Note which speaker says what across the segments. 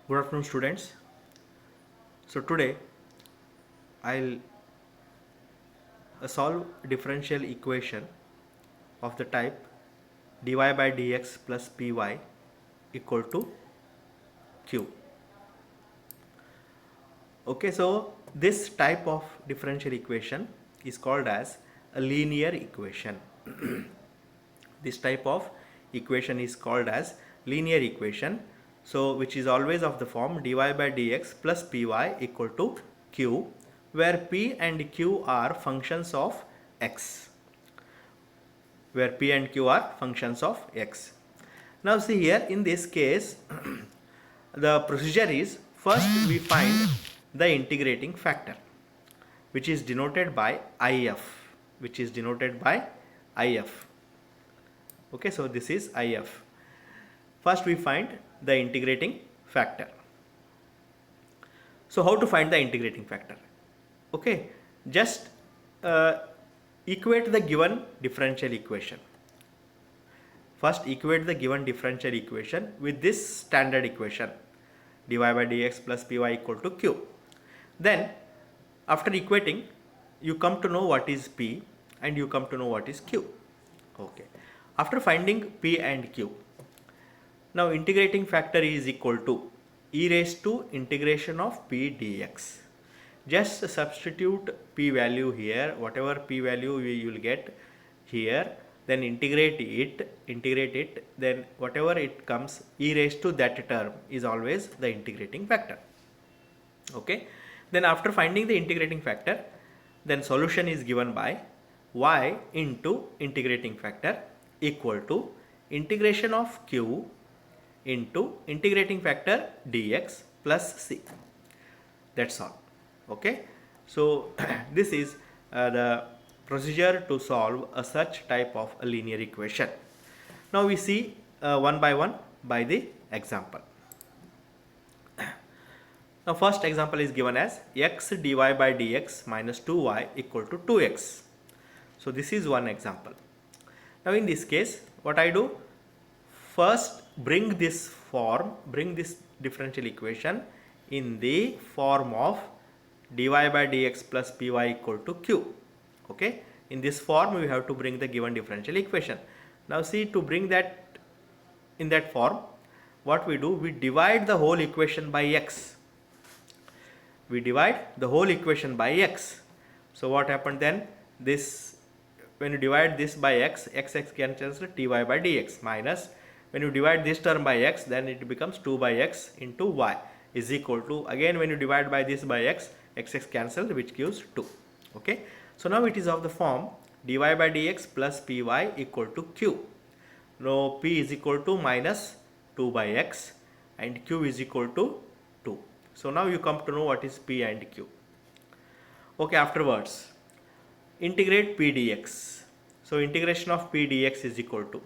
Speaker 1: Good afternoon, students. So today I'll solve differential equation of the type dy by dx plus py equal to q. Okay, so this type of differential equation is called as a linear equation. This type of equation is called as linear equation, so which is always of the form dy by dx plus py equal to q, where p and q are functions of x, x. Now see here, in this case the procedure is, first we find the integrating factor, which is denoted by if. Okay, so this is if. First we find the integrating factor. So how to find the integrating factor? Okay, just equate the given differential equation. First equate the given differential equation with this standard equation, dy by dx plus py equal to q. Then after equating, you come to know what is p and you come to know what is q. Okay, after finding p and q, now integrating factor is equal to e raised to integration of p dx. Just substitute p value here, whatever p value you will get here, then integrate it, then whatever it comes, e raised to that term is always the integrating factor. Okay, then after finding the integrating factor, then solution is given by y into integrating factor equal to integration of q into integrating factor dx plus c. That's all. Okay, so this is the procedure to solve a such type of a linear equation. Now we see one by one by the example. Now first example is given as x dy by dx minus 2y equal to 2x. So this is one example. Now in this case, what I do, first bring this differential equation in the form of dy by dx plus py equal to q. Okay, in this form we have to bring the given differential equation. Now see, to bring that in that form, what we do, we divide the whole equation by x. So what happened then, this, when you divide this by x cancels dy by dx, minus when you divide this term by x, then it becomes 2 by x into y is equal to, again when you divide by this by x cancelled, which gives 2. Okay, so now it is of the form dy by dx plus py equal to q. Now p is equal to minus 2 by x and q is equal to 2. So now you come to know what is p and q. Okay, afterwards integrate p dx. So integration of p dx is equal to,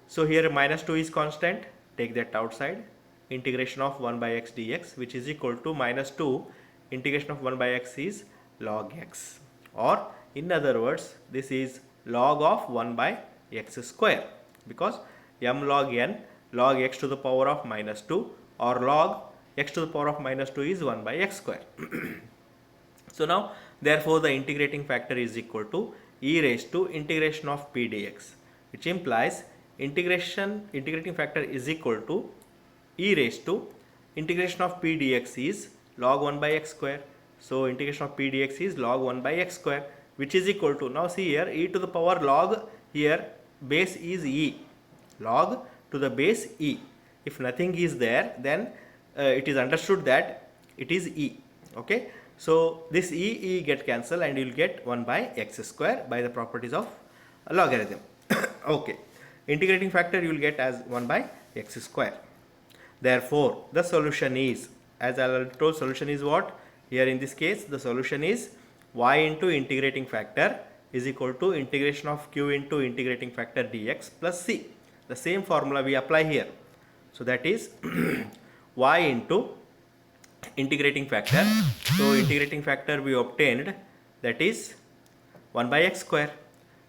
Speaker 1: so here minus 2 is constant, take that outside, integration of 1 by x dx, which is equal to minus 2 integration of 1 by x is log x, or in other words this is log of 1 by x square, because m log n log x to the power of minus 2 or log x to the power of minus 2 is 1 by x square. So now therefore the integrating factor is equal to e raised to integration of p dx, which implies integrating factor is equal to e raised to integration of p dx is log 1 by x square. So integration of p dx is log 1 by x square, which is equal to, now see here, e to the power log, here base is e, log to the base e. If nothing is there, then it is understood that it is e. Okay, so this e get cancelled and you will get 1 by x square by the properties of logarithm. Okay, integrating factor you will get as 1 by x square. Therefore the solution is, as I already told, solution is what? Here in this case the solution is y into integrating factor is equal to integration of q into integrating factor dx plus c. The same formula we apply here. So that is y into integrating factor. So integrating factor we obtained, that is 1 by x square.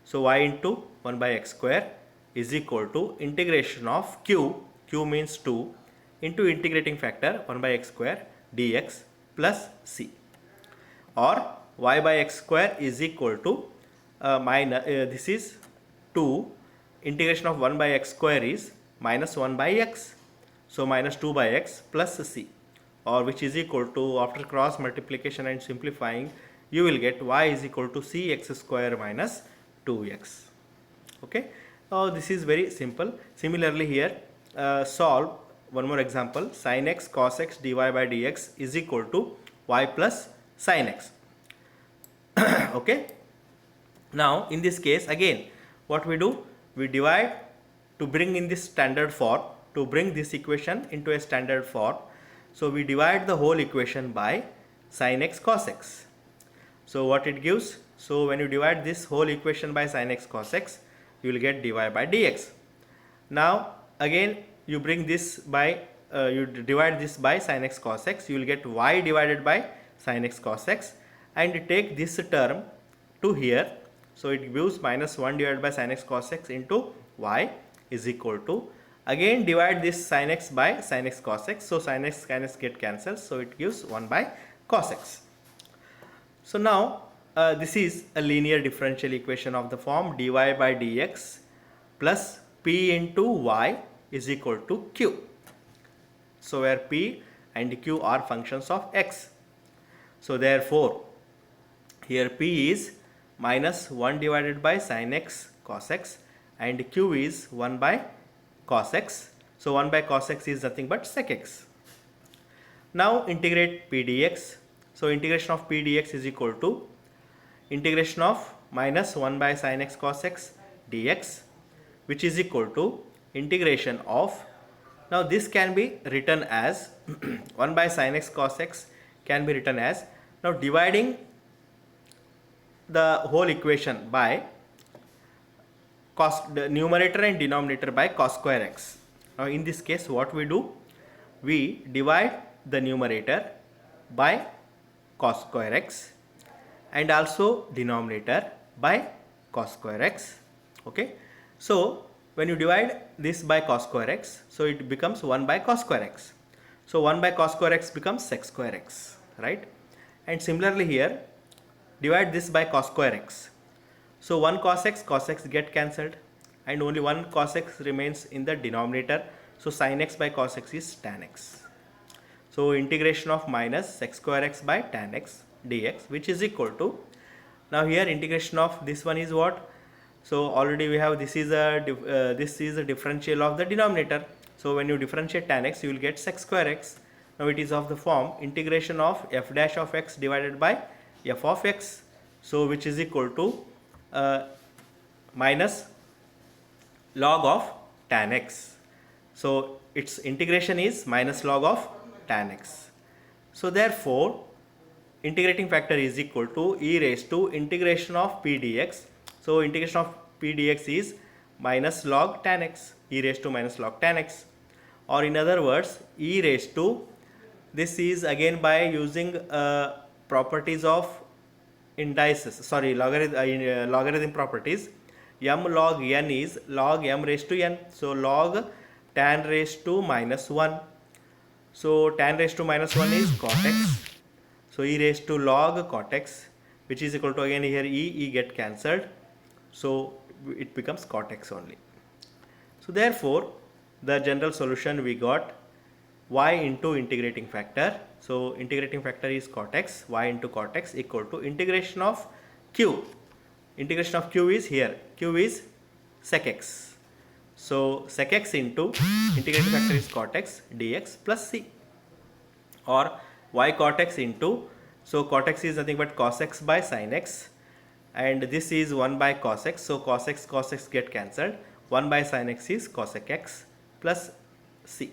Speaker 1: So y into 1 by x square is equal to integration of q means 2, into integrating factor 1 by x square dx plus c, or y by x square is equal to this is 2, integration of 1 by x square is minus 1 by x, so minus 2 by x plus c, or which is equal to, after cross multiplication and simplifying, you will get y is equal to cx square minus 2x. Okay, this is very simple. Similarly here, solve one more example. Sin x cos x dy by dx is equal to y plus sin x. Okay, now in this case again what we do, we divide to bring in this standard form, to bring this equation into a standard form. So we divide the whole equation by sin x cos x. So what it gives, so when you divide this whole equation by sin x cos x, you will get dy by dx. Now again you bring this by you divide this by sin x cos x, you will get y divided by sin x cos x, and take this term to here, so it gives minus 1 divided by sin x cos x into y is equal to, again divide this sin x by sin x cos x, so sin x get cancelled, so it gives 1 by cos x. So now this is a linear differential equation of the form dy by dx plus p into y is equal to q. So where p and q are functions of x. So therefore here p is minus 1 divided by sin x cos x and q is 1 by cos x. So 1 by cos x is nothing but sec x. Now integrate p dx. So integration of p dx is equal to integration of minus 1 by sin x cos x dx, which is equal to integration of, now this can be written as 1 by sin x cos x can be written as, now dividing the whole equation by cos, the numerator and denominator by cos square x. Now in this case what we do, we divide the numerator by cos square x and also denominator by cos square x. Okay, so when you divide this by cos square x, so it becomes 1 by cos square x. So 1 by cos square x becomes sec square x, right? And similarly here, divide this by cos square x. So 1 cos x get cancelled and only 1 cos x remains in the denominator. So sin x by cos x is tan x. So integration of minus sec square x by tan x dx, which is equal to, now here integration of this one is what? So already we have, this is a differential of the denominator. So when you differentiate tan x, you will get sec square x. Now it is of the form integration of f dash of x divided by f of x. So which is equal to minus log of tan x. So its integration is minus log of tan x. So therefore integrating factor is equal to e raised to integration of p dx. So integration of p dx is minus log tan x, e raised to minus log tan x, or in other words e raised to, this is again by using properties of indices, sorry, logarithm properties. M log n is log m raised to n, so log tan raised to minus 1. So tan raised to minus 1 is cot x. So e raised to log cot x, which is equal to, again here e get cancelled, so it becomes cot x only. So therefore the general solution we got y into integrating factor. So integrating factor is cot x, y into cot x equal to integration of q. Integration of q is here, q is sec x. So sec x into integrating factor is cot x dx plus c, or y cot x into, so cot x is nothing but cos x by sin x, and this is 1 by cos x, so cos x get cancelled, 1 by sin x is cosec x plus c,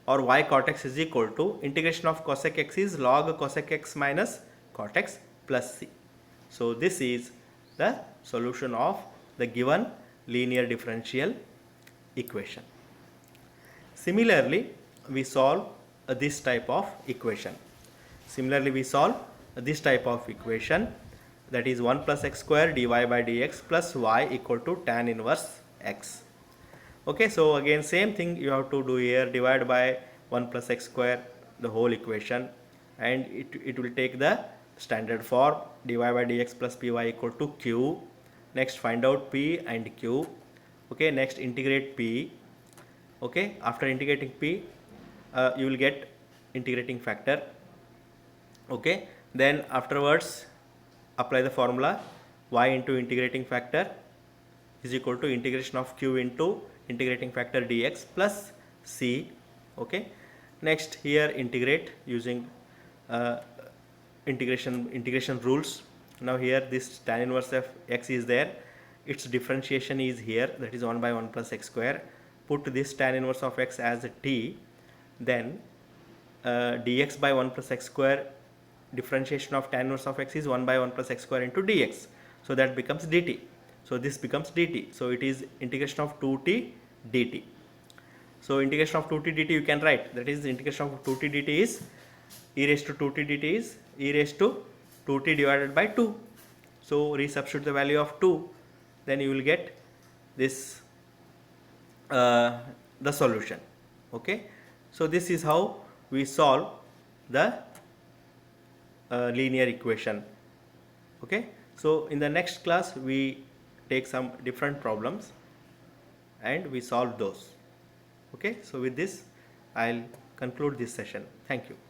Speaker 1: or y cot x is equal to integration of cosec x is log cosec x minus cot x plus c. So this is the solution of the given linear differential equation. Similarly we solve this type of equation. Similarly we solve this type of equation, that is 1 plus x square dy by dx plus y equal to tan inverse x. Okay, so again same thing you have to do here, divide by 1 plus x square the whole equation, and it will take the standard form dy by dx plus py equal to q. Next find out p and q. Okay, next integrate p. Okay, after integrating p, you will get integrating factor. Okay, then afterwards apply the formula y into integrating factor is equal to integration of q into integrating factor dx plus c. Okay, next here integrate using uh, integration rules. Now here this tan inverse of x is there, its differentiation is here, that is 1 by 1 plus x square. Put this tan inverse of x as a t, then dx by 1 plus x square, differentiation of tan inverse of x is 1 by 1 plus x square into dx, so that becomes dt. So this becomes dt, so it is integration of 2t dt. So integration of 2t dt you can write, that is integration of 2t dt is e raised to 2t dt is e raised to 2t divided by 2. So resubstitute the value of 2, then you will get this the solution. Okay, so this is how we solve the linear equation. Okay, so in the next class we take some different problems and we solve those. Okay, so with this I'll conclude this session. Thank you.